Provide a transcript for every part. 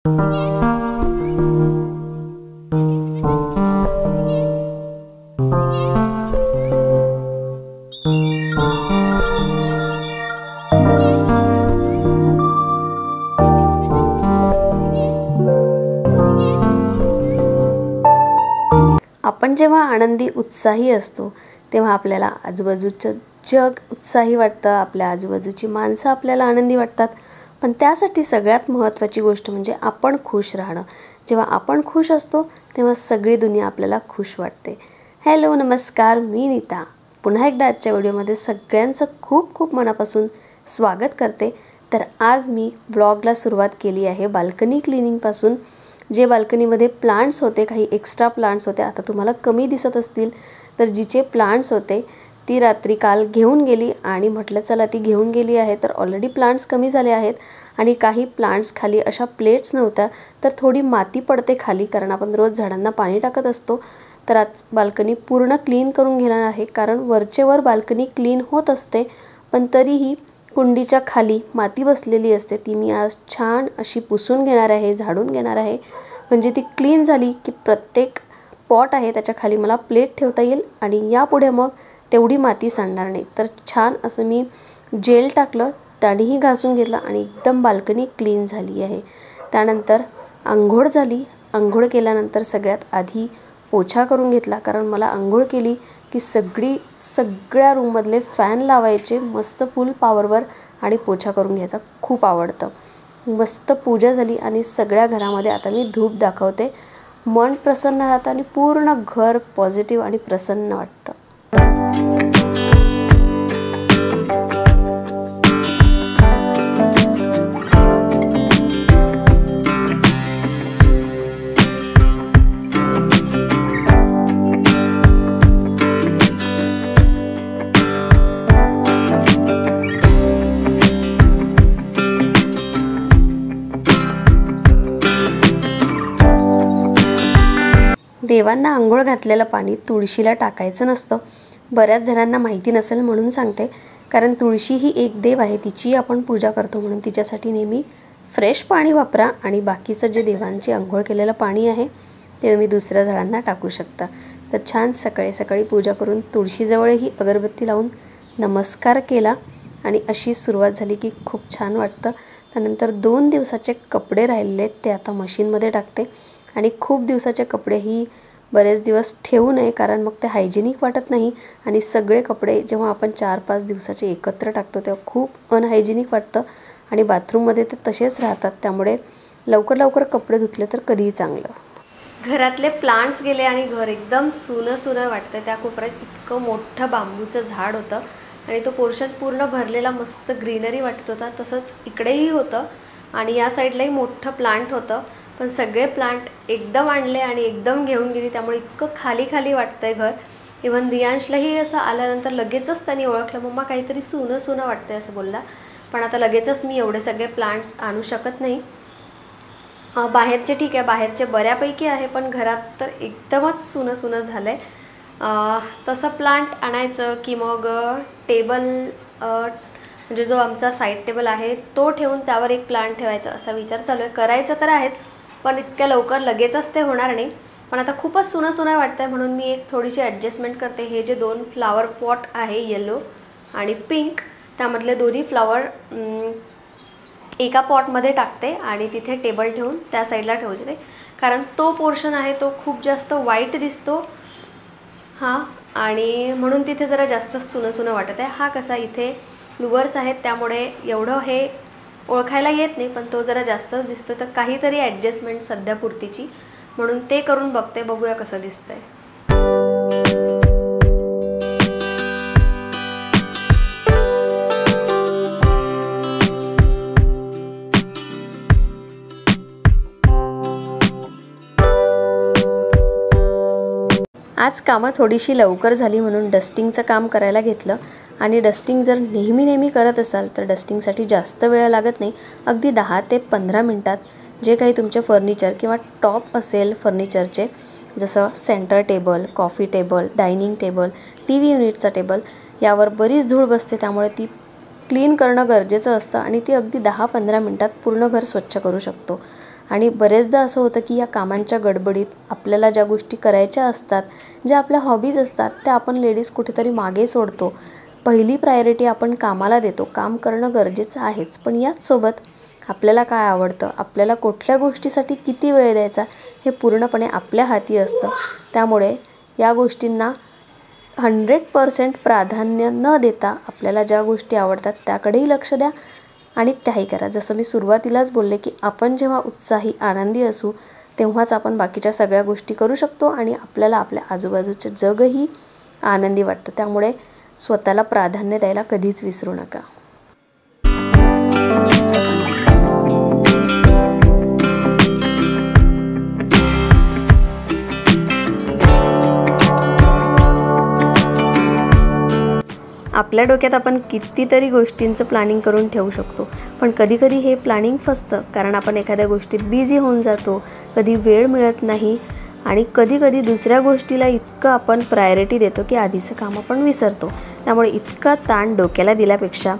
आपण जेव्हा आनंदी उत्साही असतो तेव्हा आपल्याला आजूबाजूचं जग उत्साही वाटतं, आपल्या आजूबाजूची माणसं आपल्याला आनंदी वाटतात। पण त्यासाठी सगळ्यात महत्त्वाची गोष्ट म्हणजे आपण खुश राहणं। जेव्हा आपण खुश असतो तेव्हा सगळी दुनिया आपल्याला खुश वाटते। हॅलो नमस्कार, मी नीता पुन्हा एकदा आजच्या व्हिडिओमध्ये सगळ्यांचं खूप खूप मनापासून स्वागत करते। तर आज मी व्लॉगला सुरुवात केली आहे बाल्कनी क्लीनिंग पासून। जे बाल्कनीमध्ये प्लांट्स होते, काही एक्स्ट्रा प्लांट्स होते, आता तुम्हाला कमी दिसत असतील, तर जिचे प्लांट्स होते ती रात्री काल घेऊन गेली आणि म्हटलं चला ती घेऊन गेली आहे तर ऑलरेडी प्लांट्स कमी झाले आहेत आणि काही प्लांट्स खाली अशा प्लेट्स नव्हत्या तर थोडी माती पडते खाली, कारण आपण रोज झाडांना पाणी टाकत असतो। तर आज बाल्कनी पूर्ण क्लीन करून घेणार आहे, कारण वरचेवर बाल्कनी क्लीन होत असते पण तरीही कुंडीच्या खाली माती बसलेली असते, ती मी आज छान अशी पुसून घेणार आहे, झाडून घेणार आहे। म्हणजे ती क्लीन झाली की प्रत्येक पॉट आहे त्याच्या खाली मला प्लेट ठेवता येईल आणि यापुढे मग तेवढी माती सांडणार नाही। तर छान असं मी जेल टाकलं, त्यानेही घासून घेतलं आणि एकदम बाल्कनी क्लीन झाली आहे। त्यानंतर अंघोळ झाली। अंघोळ केल्यानंतर सगळ्यात आधी पोछा करून घेतला, कारण मला अंघोळ केली की सगळ्या रूममधले फॅन लावायचे मस्त फुल पॉवरवर आणि पोछा करून घ्यायचा खूप आवडतं। मस्त पूजा झाली आणि सगळ्या घरामध्ये आता मी धूप दाखवते। मन प्रसन्न राहतं आणि पूर्ण घर पॉझिटिव्ह आणि प्रसन्न वाटतं। देवांना आंघोळ घातलेलं पाणी तुळशीला टाकायचं नसतं। बऱ्याच जणांना माहिती नसेल म्हणून सांगते, कारण तुळशी ही एक देव आहे, तिची आपण पूजा करतो म्हणून तिच्यासाठी नेहमी फ्रेश पाणी वापरा आणि बाकीचं जे देवांची आंघोळ केलेलं पाणी आहे ते तुम्ही दुसऱ्या झाडांना टाकू शकता। तर छान सकाळी सकाळी पूजा करून तुळशीजवळही अगरबत्ती लावून नमस्कार केला आणि अशी सुरुवात झाली की खूप छान वाटतं। त्यानंतर 2 दिवसाचे कपडे राहिलेले ते आता मशीनमध्ये टाकते आणि खूप दिवसाचे कपडेही बरेच दिवस ठेवू नये, कारण मग ते हायजेनिक वाटत नाही आणि सगळे कपडे जेव्हा आपण 4-5 दिवसाचे एकत्र टाकतो तेव्हा खूप अनहायजेनिक वाटतं आणि बाथरूममध्ये ते तसेच राहतात। त्यामुळे लवकर लवकर कपडे धुतले तर कधीही चांगलं। घरातले प्लांट्स गेले आणि घर एकदम सुनं सुनं वाटतं। त्या कोपऱ्यात इतकं मोठं बांबूचं झाड होतं आणि तो पोर्शन पूर्ण भरलेला मस्त ग्रीनरी वाटत होता। तसंच इकडेही होतं आणि या साईडलाही मोठं प्लांट होतं, पण सगळे प्लांट एकदम आणले आणि एकदम घेऊन गेली, त्यामुळे इतकं खाली खाली वाटतंय घर। इवन रियांशलाही असं आल्यानंतर लगेचच त्यांनी ओळखलं, मम्मा काहीतरी सुनं सुनं वाटतंय असं बोलला। पण आता लगेचच मी एवढे सगळे प्लांट्स आणू शकत नाही। बाहेरचे ठीक आहे, बाहेरचे बऱ्यापैकी आहे, पण घरात तर एकदमच सुनं सुनं झालंय। तसं प्लांट आणायचं की मग टेबल म्हणजे जो आमचा साईड टेबल आहे तो ठेवून त्यावर एक प्लांट ठेवायचा असा विचार चालू आहे। करायचं तर आहेच, पण इतक्या लवकर लगेचच ते होणार नाही। पण आता खूपच सुनं सुनं वाटतंय म्हणून मी एक थोडीशी ॲडजस्टमेंट करते। हे जे 2 फ्लावर पॉट आहे येलो आणि पिंक, त्यामधले दोन्ही फ्लावर एका पॉटमध्ये टाकते आणि तिथे टेबल ठेवून त्या साईडला ठेवते, कारण तो पोर्शन आहे तो खूप जास्त वाईट दिसतो आणि म्हणून तिथे जरा जास्त सुनं सुनं वाटत आहे। हा कसा इथे लुवर्स आहेत त्यामुळे एवढं हे ओळखायला येत नाही, पण तो जरा जास्तच दिसतो। तर काहीतरी ॲडजस्टमेंट सध्यापुरतीची म्हणून ते करून बघते, बघूया कसं दिसतंय। आज कामं थोडीशी लवकर झाली म्हणून डस्टिंगचं काम करायला घेतलं आणि डस्टिंग जर नेहमी करत असाल तर डस्टिंगसाठी जास्त वेळ लागत नाही। अगदी 10 ते 15 मिनिटात जे काही तुमचे फर्निचर किंवा टॉप असेल फर्निचरचे, जसं centre table, coffee table, dining table, TV युनिटचा टेबल, यावर बरीच धूळ बसते, त्यामुळे ती क्लीन करणं गरजेचं असतं आणि ती अगदी 10-15 मिनिटात पूर्ण घर स्वच्छ करू शकतो। आणि बरेचदा असं होतं की या कामांच्या गडबडीत आपल्याला ज्या गोष्टी करायच्या असतात, ज्या आपल्या हॉबीज असतात, त्या आपण लेडीज कुठेतरी मागे सोडतो. पहिली प्रायोरिटी आपण कामाला देतो. काम करणं गरजेचं आहेच, पण याचसोबत आपल्याला काय आवडतं, आपल्याला कुठल्या गोष्टीसाठी किती वेळ द्यायचा, हे पूर्णपणे आपल्या हाती असतं. त्यामुळे या गोष्टींना 100% प्राधान्य न देता आपल्याला ज्या गोष्टी आवडतात त्याकडेही लक्ष द्या आणि त्याही करा. जसं मी सुरुवातीलाच बोलले की आपण जेव्हा उत्साही आनंदी असू तेव्हाच आपण बाकीच्या सगळ्या गोष्टी करू शकतो आणि आपल्याला आपल्या आजूबाजूचे जगही आनंदी वाटतं. त्यामुळे स्वतःला प्राधान्य द्यायला कधीच विसरू नका. आपल्या डोक्यात आपण कितीतरी गोष्टींचं प्लॅनिंग करून ठेवू शकतो, पण कधीकधी हे प्लॅनिंग फसतं कारण आपण एखाद्या गोष्टीत बिझी होऊन जातो, कधी वेळ मिळत नाही आणि कधीकधी दुसऱ्या गोष्टीला इतकं आपण प्रायोरिटी देतो की आधीचं काम आपण विसरतो. त्यामुळे इतका ताण डोक्याला दिल्यापेक्षा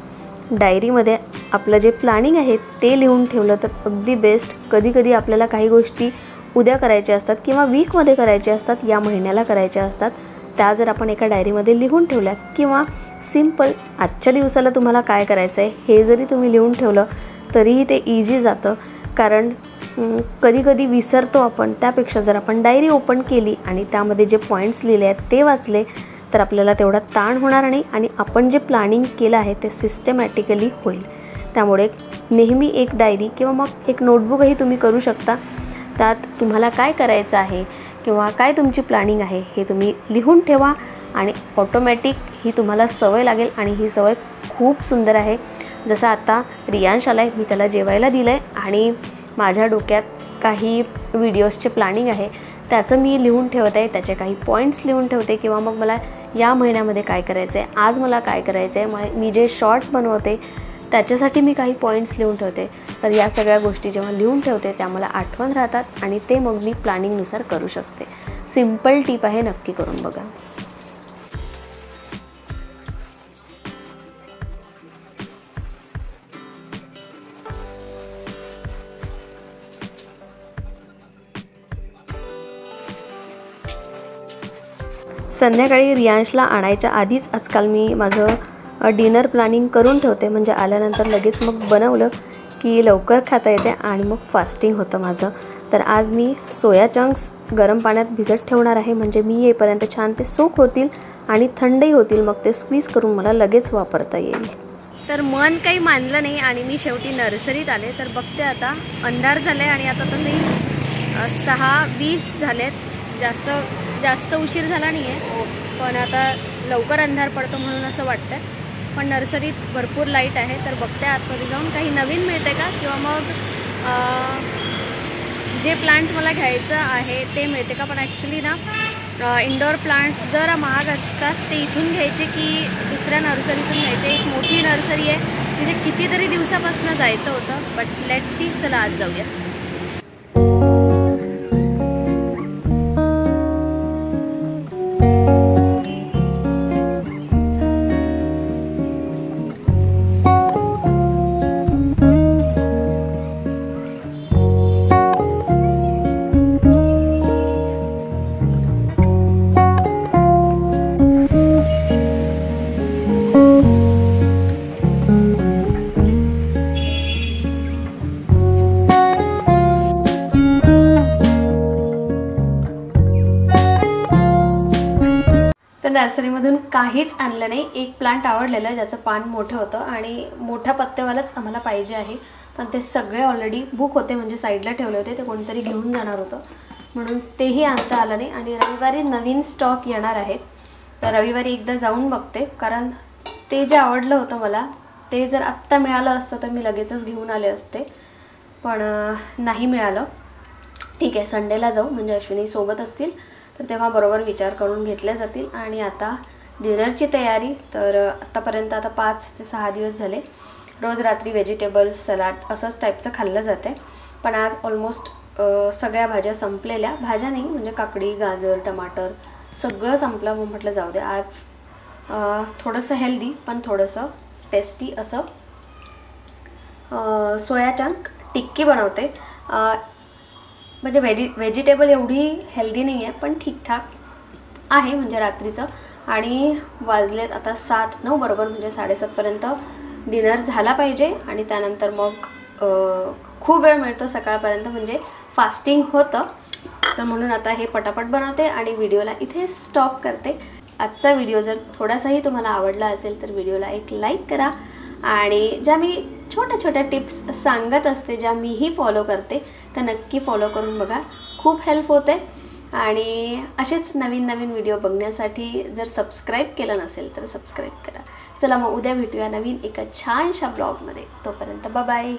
डायरीमध्ये आपलं जे प्लॅनिंग आहे ते लिहून ठेवलं तर अगदी बेस्ट. कधीकधी आपल्याला काही गोष्टी उद्या करायच्या असतात किंवा वीकमध्ये करायच्या असतात, या महिन्याला करायच्या असतात, त्या जर आपण एका डायरीमध्ये लिहून ठेवल्या किंवा सिंपल आजच्या दिवसाला तुम्हाला काय करायचं आहे हे जरी तुम्ही लिहून ठेवलं तरीही ते इझी जातं. कारण कधीकधी विसरतो आपण. त्यापेक्षा जर आपण डायरी ओपन केली आणि त्यामध्ये जे पॉईंट्स लिहिले आहेत ते वाचले तर आपल्याला तेवढा ताण होणार नाही आणि आपण जे प्लॅनिंग केलं आहे ते सिस्टमॅटिकली होईल. त्यामुळे नेहमी एक डायरी किंवा मग एक नोटबुकही तुम्ही करू शकता. त्यात तुम्हाला काय करायचं आहे किंवा काय तुमची प्लॅनिंग आहे हे तुम्ही लिहून ठेवा आणि ऑटोमॅटिक ही तुम्हाला सवय लागेल आणि ही सवय खूप सुंदर आहे. जसं आता रियांश आला आहे, मी त्याला जेवायला दिलं आहे आणि माझ्या डोक्यात काही व्हिडिओजचे प्लॅनिंग आहे त्याचं मी लिहून ठेवत आहे, त्याचे काही पॉईंट्स लिहून ठेवते किंवा मग मला या महिन्यामध्ये काय करायचं आहे, आज मला काय करायचं आहे, मी जे शॉर्ट्स बनवते त्याच्यासाठी मी काही पॉईंट्स लिहून ठेवते. तर या सगळ्या गोष्टी जेव्हा लिहून ठेवते त्या मला आठवण राहतात आणि ते मग मी प्लॅनिंगनुसार करू शकते. सिंपल टिप आहे, नक्की करून बघा. संध्याकाळी रियांशला आणायच्या आधीच आजकाल मी माझं डिनर प्लॅनिंग करून ठेवते, म्हणजे आल्यानंतर लगेच मग बनवलं की लवकर खाता येते आणि मग फास्टिंग होतं माझं. तर आज मी सोया चंक्स गरम पाण्यात भिजत ठेवणार आहे, म्हणजे मी येईपर्यंत छान ते सोक होतील आणि थंडही होतील, मग ते स्क्वीज करून मला लगेच वापरता येईल. तर मन काही मानलं नाही आणि मी शेवटी नर्सरीत आले. तर बघते आता अंधार झाले आणि आता तसेही 6:20 झालेत. जास्त उशीर झाला नाही आहे, पण आता लवकर अंधार पडतो म्हणून असं वाटतं. पण नर्सरीत भरपूर लाईट आहे, तर बघते आतमध्ये जाऊन काही नवीन मिळते का किंवा मग जे प्लांट मला घ्यायचं आहे ते मिळते का. पण ॲक्च्युली ना इंडोर प्लांट्स जरा महाग असतात, ते इथून घ्यायचे की दुसऱ्या नर्सरीतून घ्यायचे. एक मोठी नर्सरी आहे तिथे कितीतरी दिवसापासून जायचं होतं, बट लेट्स सी. चला आज जाऊया. नर्सरीमधून काहीच आणलं नाही. एक प्लांट आवडलेलं ज्याचं पान मोठं होतं आणि मोठ्या पत्त्यावालाच आम्हाला पाहिजे आहे, पण ते सगळे ऑलरेडी बुक होते, म्हणजे साईडला ठेवले होते, ते कोणतरी घेऊन जाणार होतं म्हणून तेही आणता आलं नाही. आणि रविवारी नवीन स्टॉक येणार आहेत, तर रविवारी एकदा जाऊन बघते, कारण ते जे आवडलं होतं मला ते जर आत्ता मिळालं असतं तर मी लगेचच घेऊन आले असते, पण नाही मिळालं. ठीक आहे, संडेला जाऊ, म्हणजे अश्विनी सोबत असतील तर तेव्हा बरोबर विचार करून घेतल्या जातील. आणि आता डिनरची तयारी. तर आत्तापर्यंत आता 5 ते 6 दिवस झाले रोज रात्री व्हेजिटेबल्स सलाड असंच टाईपचं खाल्लं जाते, पण आज ऑलमोस्ट सगळ्या भाज्या संपलेल्या. भाज्या नाही म्हणजे काकडी, गाजर, टमाटर सगळं संपलं. मग म्हटलं जाऊ दे, आज थोडंसं हेल्दी पण थोडंसं टेस्टी असं सोया चंक टिक्की बनवते. म्हणजे व्हेजिटेबल एवढी हेल्दी नाही आहे, पण ठीकठाक आहे म्हणजे रात्रीचं. आणि वाजलेत आता 7-9 बरोबर, म्हणजे 7:30पर्यंत डिनर झाला पाहिजे. आणि त्यानंतर मग खूप वेळ मिळतो सकाळपर्यंत, म्हणजे फास्टिंग होतं. तर म्हणून आता हे पटापट बनवते आणि व्हिडिओला इथे स्टॉप करते. आजचा व्हिडिओ जर थोडासाही तुम्हाला आवडला असेल तर व्हिडिओला एक लाईक करा. आणि ज्या मी छोट्या छोट्या टिप्स सांगत असते, ज्या मीही फॉलो करते, त्या नक्की फॉलो करून बघा, खूप हेल्प होते. आणि असेच नवीन नवीन व्हिडिओ बघण्यासाठी जर सबस्क्राईब केलं नसेल तर सबस्क्राईब करा. चला मग उद्या भेटूया नवीन एका छानशा ब्लॉगमध्ये. तोपर्यंत बाय बाय.